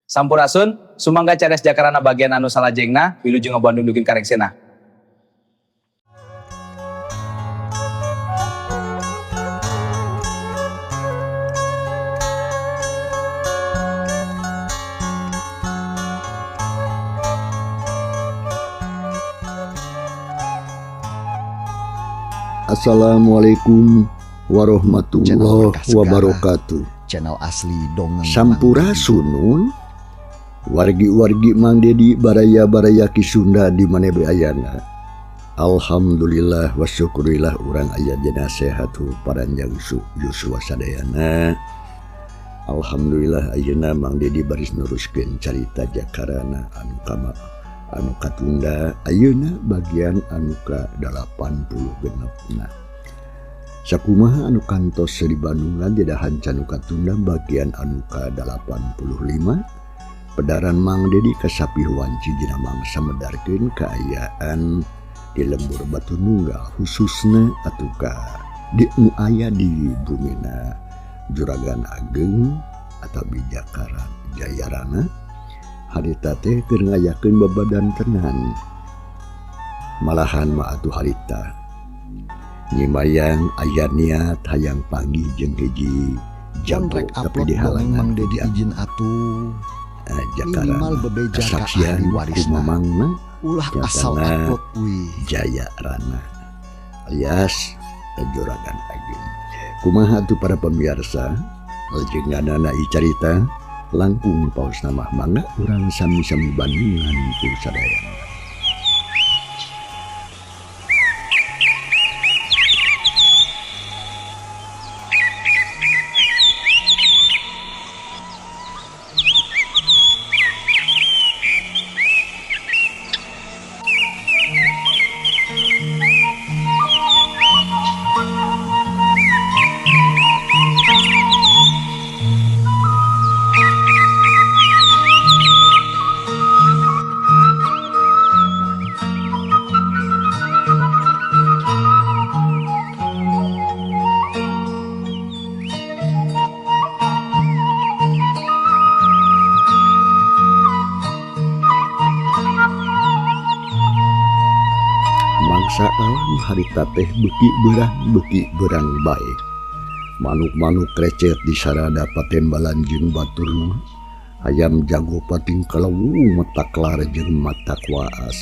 Sampurasun, sumangga cares jakarana bagian anu salajengna, wilujeng Bandung dukin kareksena. Assalamualaikum warahmatullahi wabarakatuh. Channel asli dongeng Sampurasunun wargi-wargi Mang Dedi baraya-baraya ki Sunda di mana beayana. Alhamdulillah wa syukurillah urang aya jena sehat paranjang yuswa sadayana. Alhamdulillah ayeuna Mang Dedi baris neruskeun carita jakarana anu katunda ayeuna bagian anu ka 80 genepna. Sakumaha anu kantos di Bandungan jadahan canu katunda bagian anu ka 85 pedaran Mang Dedi kasapih wanci dina mangsa medarkeun kaayaan di lembur Batu Nunggal khususna atuka di nu aya di bumina Juragan Ageng atau Bijakaran Jayarana harita teh keur ngayakeun babadan tenan malahan mah atuh harita nyimayang aya niat hayang panggih jeung hiji jago tapi di halangan Mang Dedi izin atuh Jakarana kesaksian kumamangna ulah asal upload Jaya Rana alias Juragan Ageng. Kumaha atuh para pemirsa lejenganana ieu carita langkung paus nama mangga urang sami-sami Bandungan ku sadayana. Mangsa alam harita teh beuki berang bae. Manuk-manuk recet di sarada patembalan jeung baturna. Hayam jago pating kalawung metak lar jeung matak waas.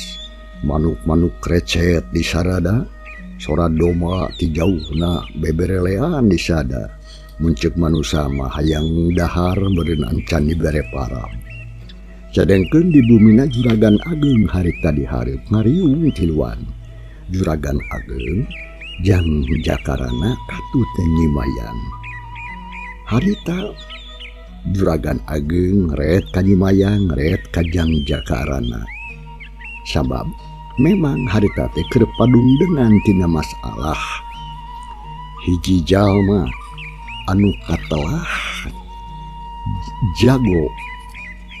Manuk-manuk recet di sarada sora doma ti jauhna beberelean di sada. Muncul manusia mah hayang dahar beureun ancan dibere parab. Sadengkeun di bumina Juragan Ageng harita dihareup ngariung tiluan. Juragan Ageng jang jakarana katu teh nyimayang. Harita Juragan Ageng ret ka nyimayang ret ka jang jakarana. Sabab memang harita teh keur padung tina masalah. Hiji jalma anu katelah jago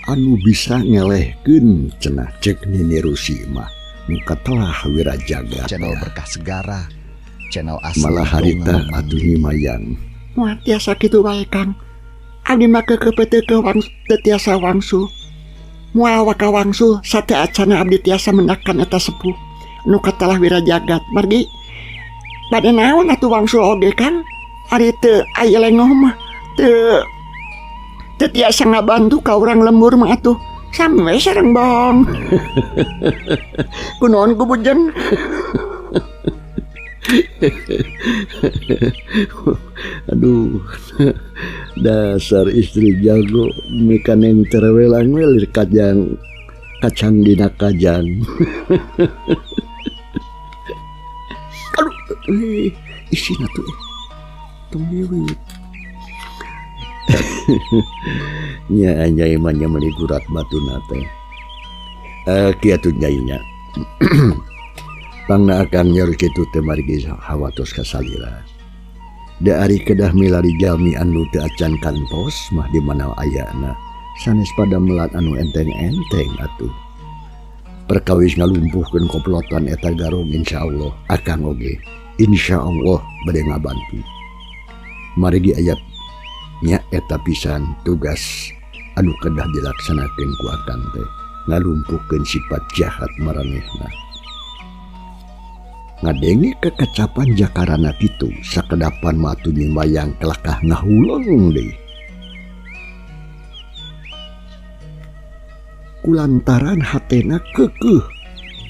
anu bisa ngelehkeun cenah cek Nini Rusi mah nuka telah wirajaga channel berkah segara channel asli malah harita atuh nyimayang wah tiasa kitu wae Kang abdi mah kekepete ke tiasa wangsul moal waka wangsul sate acana abdi tiasa mendakan eta sepuh nu katelah wirajagat margi bade naon atuh wangsul oge Kang ari teu aya lengoh mah teu tiasa ngabantu ka urang lembur mah atuh sampe sareng bong. Kunaon ku bujang? Aduh, dasar istri jago mikaneng terewelang welir kajang kacang dina kajang. Aduh, isina tuh tumiwit. Nya anjay mah meuli gurat batuna teh. Kieu atuh nyainya. Pangna akan nyaru kitu teh margi hawatos ka salira. Da ari kedah milari jalmi anu teu acan kantos mah di mana ayana sanes pada melat anu enteng-enteng atuh. Perkawis ngalumpuhkeun komplotan eta garong insyaallah akan oge. Insyaallah bade ngabantu. Margi aya nya eta pisan tugas anu kedah dilaksanakeun ku akang teh ngalumpuhkeun sifat jahat maranehna. Ngadenge kekacapan jakarana kitu sakedapan matu nyimbayang kelakah ngahulang deui. Kulantaran hatena keukeuh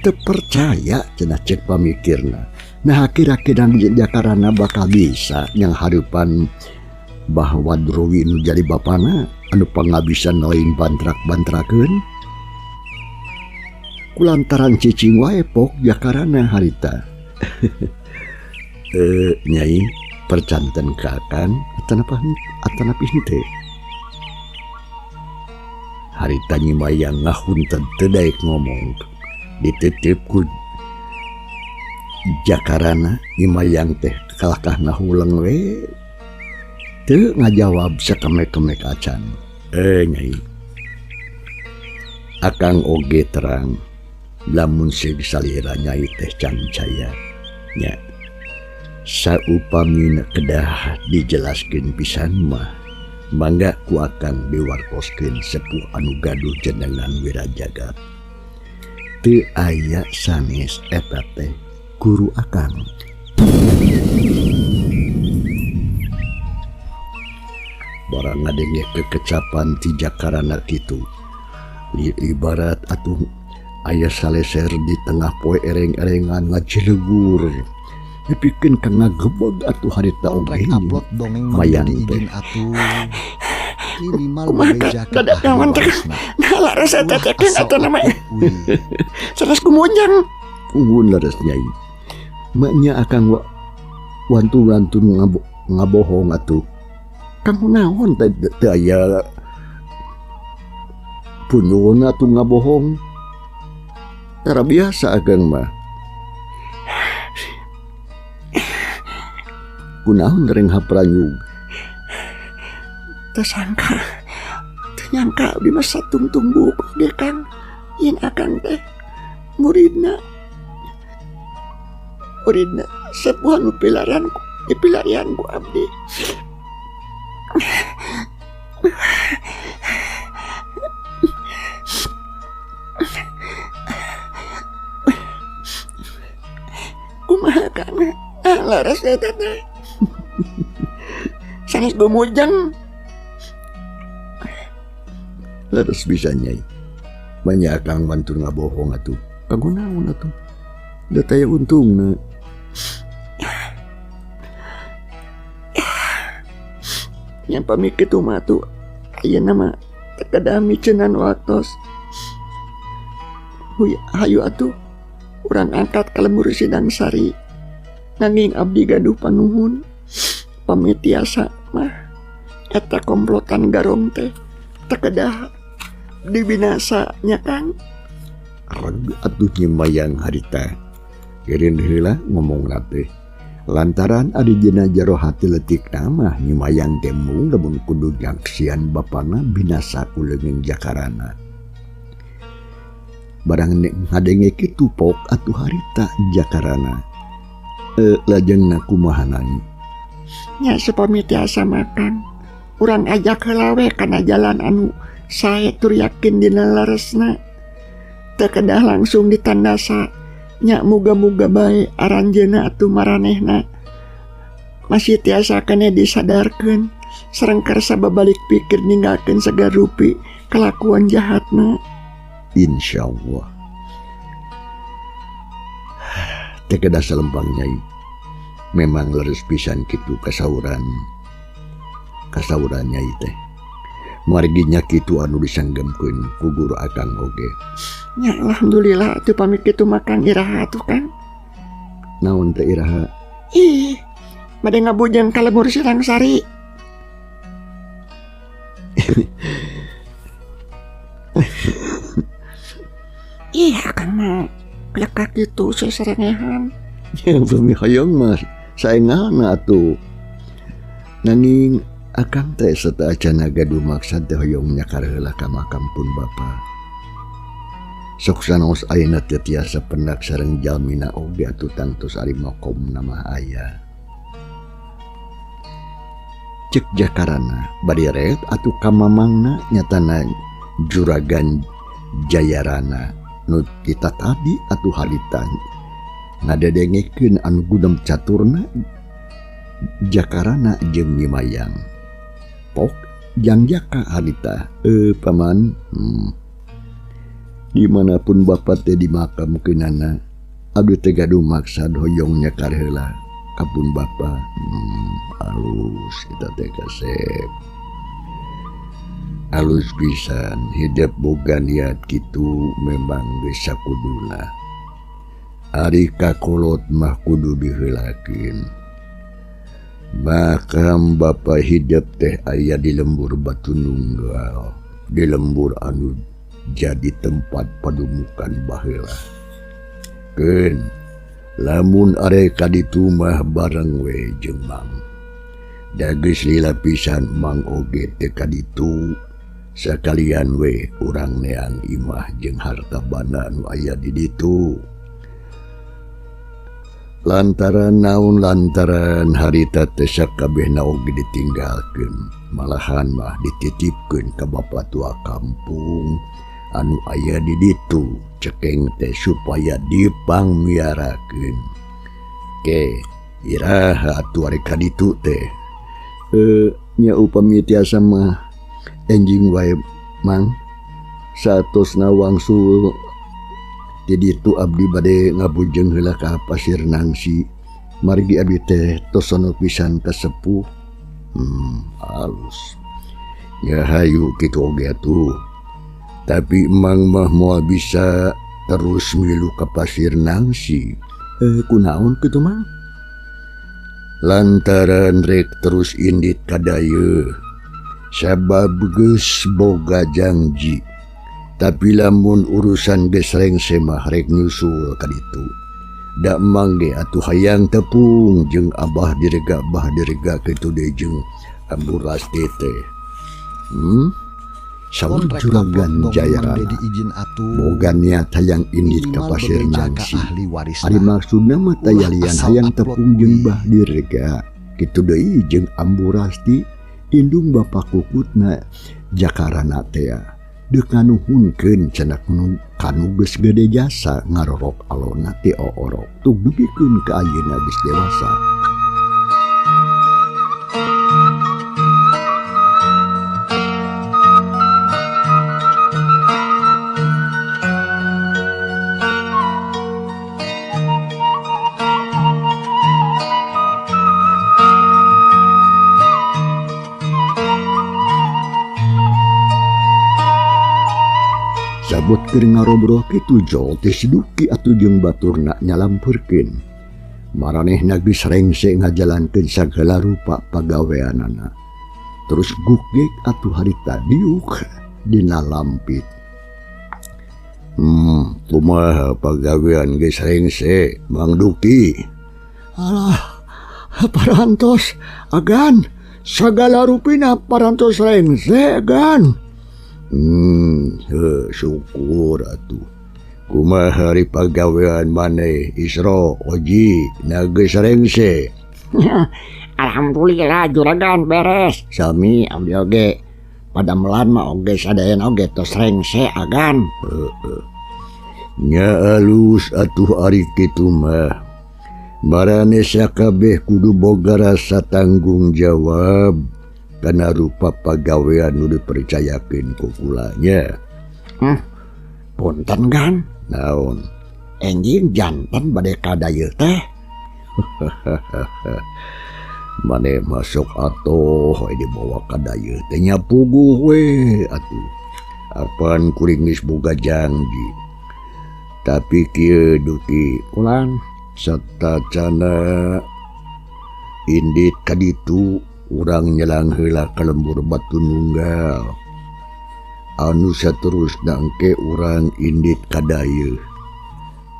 teu percaya cenah cek pamikirna. Nah kira-kira jakarana bakal bisa yang harapan bahwa Drowi nu jadi bapana anu pangabisan noing bantrak-bantrakeun. Kulantaran cicing wae pok jakarana harita. Nyai percanten kakan atanapi henteu. Harita nyimayang ngahunten teu daek ngomong. Dititip ku jakarana nyimayang teh kalakah ngahulang we. Teu ngajawab sakemek-kemek acan. Nyai. Akang oge terang. Lamun sig salira nyai teh can caya. Nya. Saupamina kedah dijelaskeun pisan mah. Mangga ku akang diwartoskeun sepuh anu gaduh jenengan Wirajagat. Teu aya sanes eta teh guru akang. Barang ngadenge kekecapan ti jakarana kitu. Ibarat atuh aya saleser di tengah poe ereng-erengan ngajelegur. Dipikeun ka ngagebeg atuh harita oge. Upload dongeng mayang izin teh. atuh. Minimal Kumaha kada kawan teh. Ngalah rasa tetekeun atuh nama. Wih. Sanes kumujang. Unggun laras nyai. Maknya akang wantu-wantu ngabohong atuh. Kamu naon teh aya punun atuh ngabohong. Tara biasa akang mah. Kunaon reng hapranyug. Tersangka ternyangka di masa tunggu ge Kang yen akang teh muridna sepuh anu pilarian ku abdi. Kumaha Kang? Laras eta teh. Sanes gumujang. Laras bisa nyai. Banyak akang bantu ngabohong atuh. Kagunaon atuh. Da taya untungna. Yang pamikir tu mah tu ayeuna mah teu miceunnan waktos. Hayu atuh urang angkat ka lembur Sidang Sari. Nanging abdi gaduh panuhun. Pamitiasa mah eta komplotan garong teh teu kedah dibinasa nya Kang. Reg atuh nyimayang harita. Kirin heula ngomong teh. Lantaran adi jeuna jero hati leutik mah nyimayang temu lamun kudu nyaksian bapana binasa ku leungeun jakarana. Barang ngadenge kitu pok atuh harita jakarana. Lajengna kumaha nai? Nya supami tiasa makan. Urang ajak heula we kana jalan anu sae tur yakin dina laresna. Teu kedah langsung ditandasa. Nya muga-muga bae aranjeuna atuh maranehna. Masih tiasa kene disadarkeun sareng karsa babalik pikir ninggalkeun sagarupi kelakuan jahatna. Insyaallah. Teu kedah salempang nyai. Memang leres pisan kitu kasauran nyai teh. Marginya kitu anu disanggemkeun ku guru akang oge. Ya alhamdulillah atuh pamit kitu makan iraha atuh Kang. Naon teh iraha? Ih, bade ngabujang ka lembur Sidang Sari. Ih, Kang mah kelekak kitu seserengehan. Ya bumi hayang mas saengana atuh. Nanging akang teh serta acana gaduh maksad teh hoyong nyakar heula ka makam pun bapa. Sok sanaos ayeuna teu tiasa pendak sareng jalmina oge atuh tangtos ari makom nama aya. cek Jakarana bade ret atuh ka mamangna nyatana Juragan Jayarana nu kita tadi atuh harita ngadedengekeun anu gudem caturna Jakarana jeung Nyimayang. Pok jang jaka harita paman dimanapun bapak teh dimakamkeunana abdi teh gaduh maksad hoyong nyakar heula kapun bapa. Alus kita teh kasep alus pisan hidup boga niat kitu memang geus sakuduna. Ari kakolot mah kudu diheulakeun. Makam bapa hidup teh aya di lembur Batu Nunggal, di lembur anu jadi tempat padumukan baheula. Keun lamun are kaditu mah bareng we jeung Mang. Da geus lila pisan Mang oge teh kaditu sakalian we urang neang imah jeung harta banda anu aya di ditu. Lantaran naon lantaran harita teh sakabehna oge ditinggalkeun, malahan mah dititipkeun ka bapa tua kampung anu aya di ditu cekeng teh supaya dipangmiarakeun. Ke iraha atuh ari ka ditu teh nya upami tiasa mah enjing wae Mang satosna wangsul jadi itu abdi bade ngabujeng heula ka Pasir Nangsi margi abdi teh tos sono pisan ka sepuh. Alus ya hayu kitu oge atuh. Tapi Mang mah moal bisa terus milu ka Pasir Nangsi. Kunaon kitu Mang? Lantaran rek terus indit kadayeuh sabab geus boga janji. Tapi lamun urusan geus rengse mah rek nyusul ka ditu. Da mangge atuh hayang tepung jeung abah direga kitu deui jeung amburas teh. Saur Juragan Jayarana boga niat hayang indit ka Pasir Nangsi. Ari maksudna mah tayalian hayang tepung jeung bah direga kitu deui jeung amburasti indung bapa kukutna Jakarana teh. Deuk nganuhunkeun cenah kanu geus gede jasa ngarorok alona teh orok tug dugikeun ka ayeuna geus dewasa. Sabut keur ngarobrol kitu jol teh Siduki atuh jeung baturna nyalampurkeun. Maranehna geus rengse ngajalankeun sagala rupa pagaweanana. Terus gugek atuh harita diuk dina lampit. Kumaha pagawean geus rengse Mang Duki? Alah, parantos agan sagala rupina parantos rengse agan. Syukur atuh. Kumaha hari pagawean maneh Isro Oji na geus rengse? Alhamdulillah Juragan beres. Sami abdi oge padamelan mah oge sadayan oge tos rengse agan. Nya alus atuh ari kitu mah. Marane sakabeh kudu boga rasa tanggung jawab kana rupa pagawean nu dipercayakeun ku kulanya. Punten gan. Naon? Enjing janten bade kadayeuh teh. Mane masuk atoh we dibawa kadayeuh teh nya puguh we atuh. Apaan kuring geus boga janji. Tapi kieu Duki Ulan satacana indit kaditu urang nyelang heula ka lembur Batu Nunggal. Anu saterusna engke urang indit kadayeuh.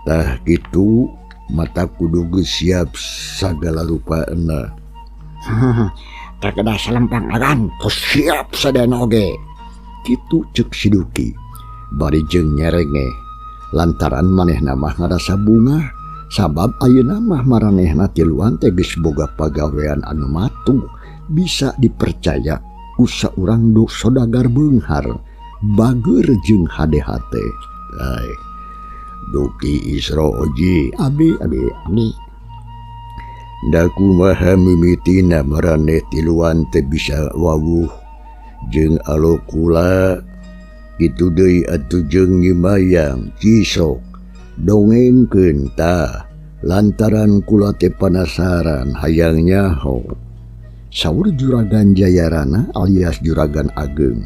Tah kitu mata kudu geus siap sagala rupaeuna. Teh kedah salempang agan tos siap sadayana oge. Kitu ceuk Siduki bari jeung nyerenge lantaran manehna mah ngarasa bunga sabab ayeuna mah maranehna tiluan teh geus boga pagawean anu matuh bisa dipercaya ku saurang sodagar beunghar bager jeung hade-hate. Ai duki Isro oji Abdi da kumaha mimitina maraneh tiluan teu bisa wawuh jeung alo kula kitu deui atuh jeung nyimayang cisok dongengkeun tah lantaran kula teh panasaran hayang nyaho. Saur Juragan Jayarana alias Juragan Ageng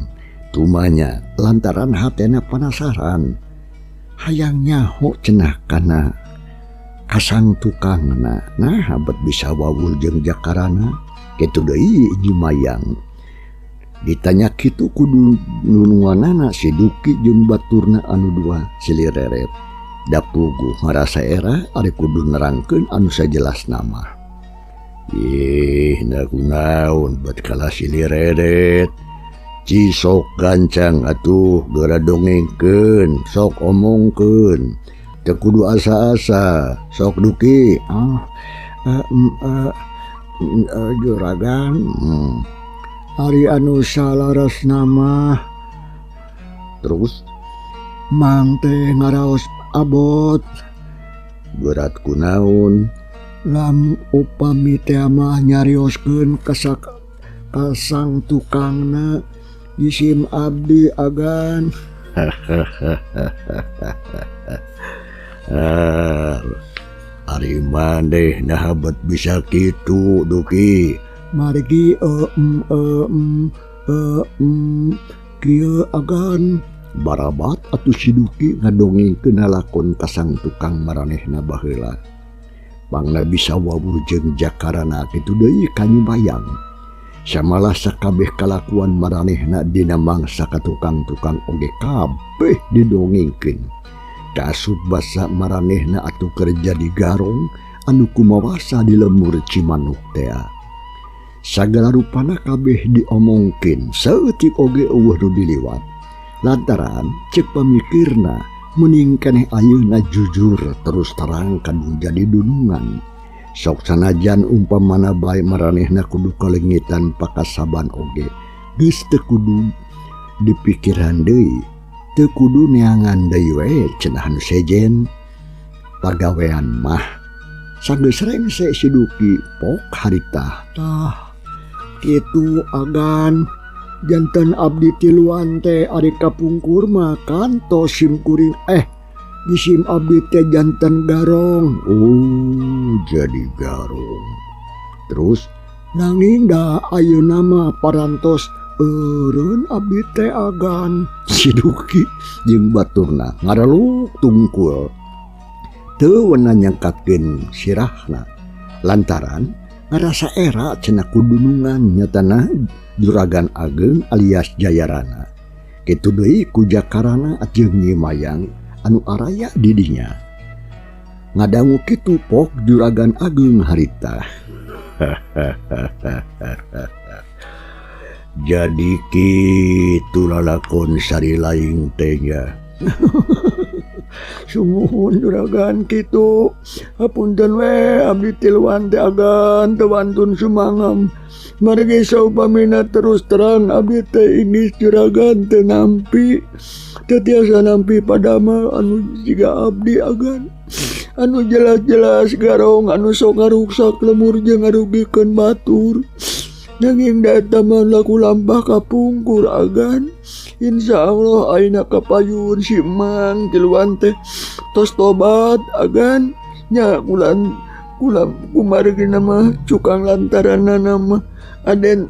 tumanya lantaran hatena panasaran hayang nyaho cenah kana kasang tukangna. Nah abet bisa wawuh jeung jakarana kitu deui nyimayang. Ditanya kitu kudu nunuanana si Duki jeung baturna anu dua silireret. Da puguh ngarasa era ari kudu nerangkeun anu sajelas nama. Na kunaon bet kala silireret. Cisok gancang atuh geura dongengkeun, sok omongkeun. Teu kudu asa-asa, sok Duki. Juragan, ari anu salaras nama Terus mang teh ngaraos abot. berat kunaon? Lam upami teh mah nyarioskeun kasang tukangna gisim abdi agan. Ari maneh nahabat bisa kitu Duki. Margi kieu agan. Barabat atuh si Duki ngadongengkeun lakon kasang tukang maranehna baheula. Pangna bisa wawuh jeung jakarana kitu deui ka Nyimayang. Samalah sakabeh kalakuan maranehna dina mangsa ka tukang-tukang oge kabeh didongengkeun. Kasut basa maranehna atuh kerja di garong anu kumawasa di lemur Cimanuk teh. Sagala rupana kabeh diomongkeun saeutik oge eueuh nu diliwat. Lantaran cek pamikirna mending keneh ayeuna jujur terus terang kanu jadi dunungan. Sok sanajan umpamana bae maranehna kudu kalengitan pakasaban oge geus teu kudu dipikiran deui, teu kudu neangan deui we cenah anu sejen. Pagawean mah sageus rengse si Duki pok harita. Tah kitu agan. Janten abdi tiluan teh ari kapungkur mah kantos sim kuring gisim abdi teh janten garong. Oh jadi garong. Terus nanging da ayeuna mah parantos eureun abdi teh agan. si Duki jeung baturna ngareluk tungkul teu weunang nyangkatkeun sirahna lantaran ngarasa era cenah kudunungan nyatana Juragan Ageng alias Jayarana. Kitu deui ku jakarana jeung Nyimayang anu araya di dinya. Ngadangu kitu pok Juragan Ageng harita. Jadi kitu lalakon sari laing teh nya. Sumuhun juragan kitu. Hapunten we abdi tiluan teh agan teu wantun sumangem. Margi saupamina terus terang abdi teh ingis juragan teu nampi. Teu tiasa nampi padama anu jiga abdi agan. Anu jelas-jelas garong anu sok ngaruksak lemur jeung ngarugikeun batur. Nanging data mah laku lampah kapungkur agan. Insya Allah aina kapayun si Mang tiluan teh tos tobat agan nya kulan kumargi nama cukang lantaranna nama aden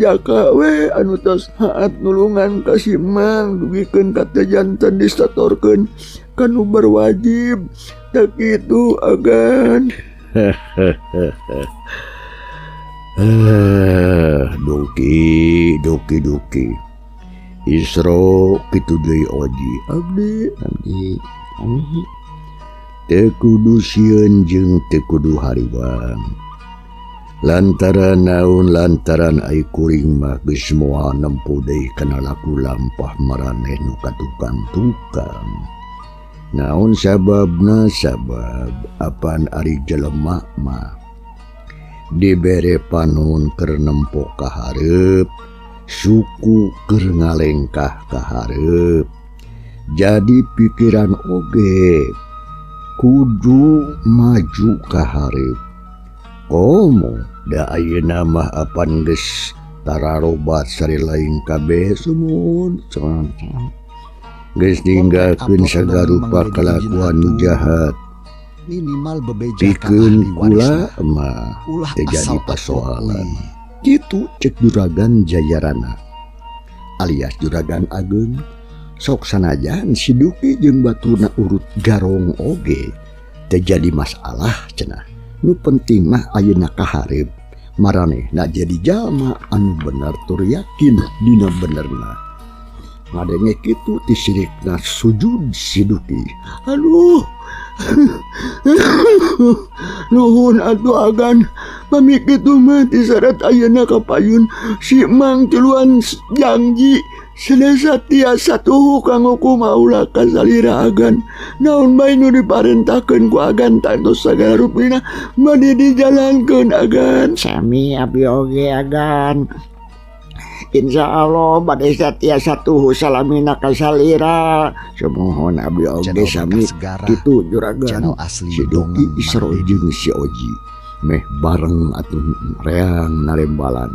jaka we anu tos haat nulungan ka si Mang dugikeun ka teh janten distatorkeun kanu berwajib tak kitu agan. Duki Isro kitu deui oji Abdi teu kudu sieun jeung teu kudu hariwang. Lantaran naon lantaran ai kuring mah geus moal nempuh deui kana laku lampah maraneh nu katukang-tukang. Naon sababna? Sabab apan ari jelema mah dibere panon keur nempo ka hareup, suku keur ngalengkah ka hareup. Jadi pikiran oge kudu maju ka hareup. Komo da ayeuna mah apan geus tararobat sari lain kabeh sumun. Geus ninggalkeun sagarupa kalakuan nu jahat. Minimal bebeja Pikeun kula mah teu jadi pasoalan. Kitu cek Juragan Jayarana alias Juragan Ageung. Sok sanajan si Duki jeung batuna urut garong oge teu jadi masalah cenah. Nu penting mah ayeuna ka hareup maranehna jadi jalma anu bener tur yakin dina benerna. Ngadenge kitu ti sirikna sujud si Duki. Aduh. Nuhun atuh Agan, pami kitu mah ti sarat ayeuna kapayun si Mang tiluan janji sedasa tiasa tuhu kanggo kumaula ka salira Agan. Naon bae nu diparentakeun ku Agan tantos sagala rupina bade dijalankeun Agan. Sami abdi oge Agan. Insya Allah bade tiasa tuhu salamina ka salira. Semohon abdi oge sami kitu Juragan. Si Duki isro jeung si Oji meh bareng atuh reang narembalan.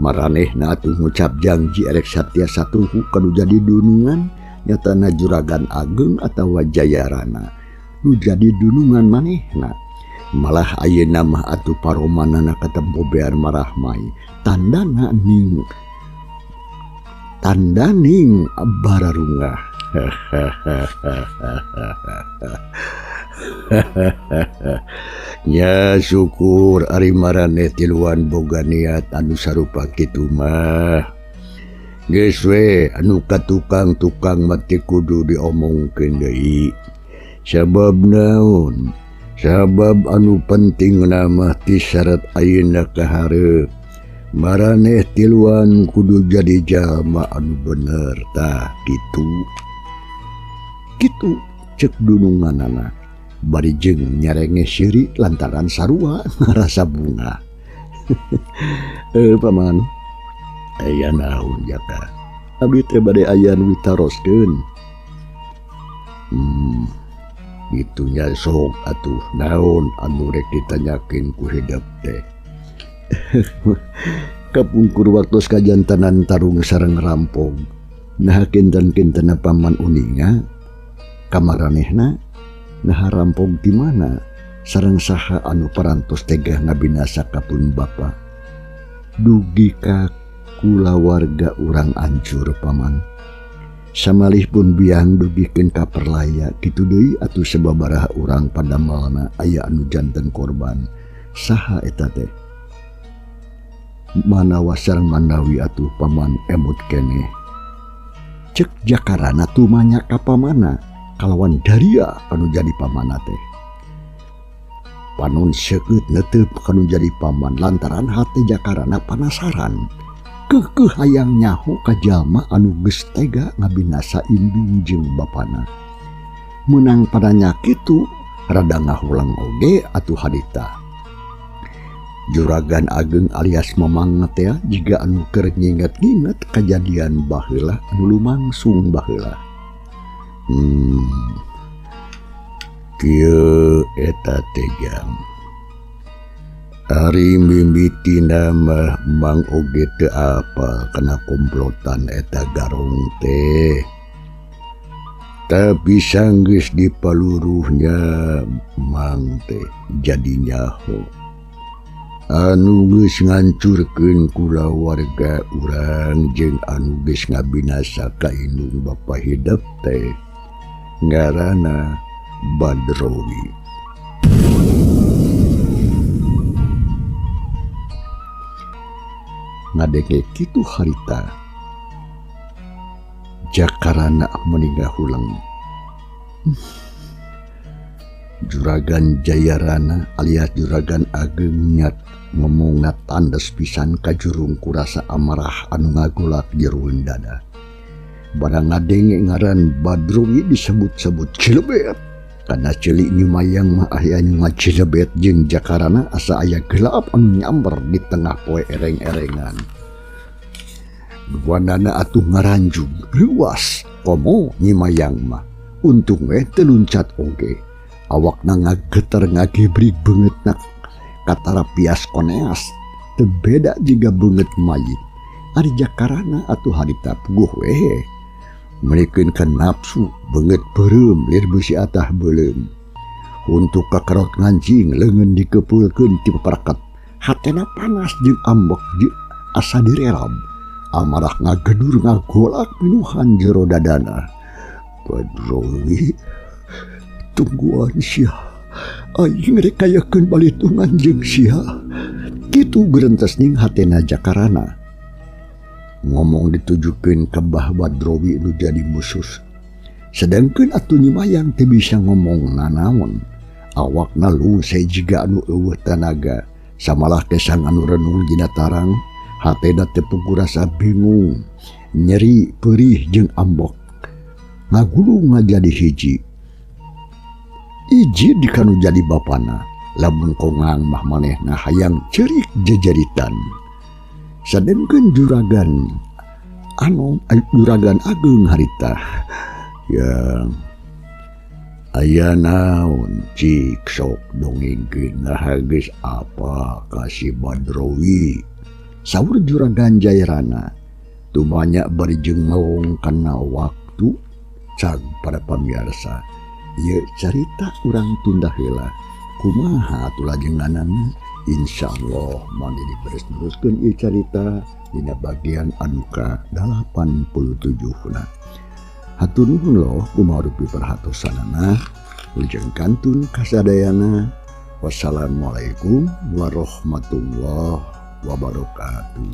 Maranehna atuh ngucap janji erek satiasa tuhu kanu jadi dunungan nyatana Juragan Ageung atawa Jayarana nu jadi dunungan manehna. Malah ayeuna mah atuh paromanana katempo bean marahmai tanda ning bararungah. Ya syukur ari maraneh tiluan boga niat anu sarupa kitu mah. Geus we anu ka tukang-tukang mati kudu diomongkeun deui. Sabab naon? Sabab anu penting mah ti syarat ayeuna ka hareup. Maraneh tiluan kudu jadi jalma anu bener tah kitu. Kitu cek dununganana. Bari jeung nyarenge siri lantaran sarua ngarasa bunga. Paman, aya naon jaka? Abdi teh bade ayan witaroskeun. Itunya sok atuh naon anu rek ditanyakeun ku hideuk teh. Kapungkur waktu kajantanan tarung sareng rampong. Nah kinten-kintena paman uninga kamaranehna nah rampong di mana sareng saha anu parantos tega ngabinasa kapun bapa. Dugi ka kulawarga urang ancur paman. Samalih pun biang dugikeun ka perlaya kitu deui atuh sababaraha urang padamelna aya anu janten korban. Saha eta teh? Manawa sareng mandawi atuh paman emut keneh. Cek Jakarana tumanya ka pamana kalawan daria anu jadi pamana teh. Panon seukeut neuteup kanu jadi paman lantaran hate Jakarana panasaran. Keukeuh hayang nyaho ka jalma anu geus tega ngabinasa indung jeung bapana. Meunang padanya kitu rada ngahulang oge atuh hadita. Juragan Ageung alias Mamang teh jiga anu keur nginget-nginget kajadian baheula anu lumangsung baheula. Kieu eta teh jam. Ari mimitina mah Mang oge teu apal kana komplotan eta garong teh. Tapi sanggeus dipaluruhnya Mang teh jadi nyaho. Anu geus ngancurkeun kulawarga urang jeung anu geus ngabinasa ka indung bapa hideuk teh. Ngaranna Badrowi. Ngadenge kitu harita Jakarana meninggal hulang. Juragan Jayarana alias Juragan Ageung nyat ngomongna tandes pisan ka jurung kurasa amarah anu ngagolak jeroen dada. Barang ngadenge ngaran Badrowi disebut-sebut cilebet Karena celik nyumayang mah aya ngacilebet jeung jakarana asa aya gelap anu nyamber di tengah poe ereng-erengan. Duanana atuh ngaranjung luas komo nyimayang mah. Untung teluncat oge. Awakna ngageter ngagibrig beungeutna katara pias koneas. Teu beda jiga beungeut mayit. Ari jakarana atuh harita puguh Merikeunkeun nafsu beungeut beureum lir beusi atah beuleum. Untuk kakerot ngancing leungeun dikepeulkeun ti paparaket. Hatena panas jeung ambek asa direrab. Amarah ngagedur ngagolak minuhan jero dadana. Badrowi tungguan sia. Aing rekayakeun balitungan jeung sia. Kitu geurentes ning hatena jakarana. Ngomong ditujukeun ke Mbah Badrowi nu jadi musuh. Sedangkeun atuh nyimayang teu bisa ngomong nanaon. Awakna lungse jiga anu eueuh tanaga. Samalah kesang anu renung dina tarang. Hatena teu puguh rasa bingung, nyeri, perih jeung ambok. Ngagulung ngajadi hiji. Iji dikanu jadi bapana. Lamun kongang mah manehna hayang cerik jejeritan. Sadengkeun juragan ageung harita yang aya naon cik sok dongengkeun geus apa ka si Badrowi. Saur juragan Jairana tu banyak bari jeung ngawong kana waktu cag pada pamirsa. Ieu carita urang tunda heula. Kumaha atuh lajenganana? Insyaallah mangga diberes-bereskeun ieu carita dina bagian anu ka-87. Hatur nuhun loh kumaha rupi perhatosanana. Wilujeng kantun kasadayana. Wassalamualaikum warahmatullahi wabarakatuh.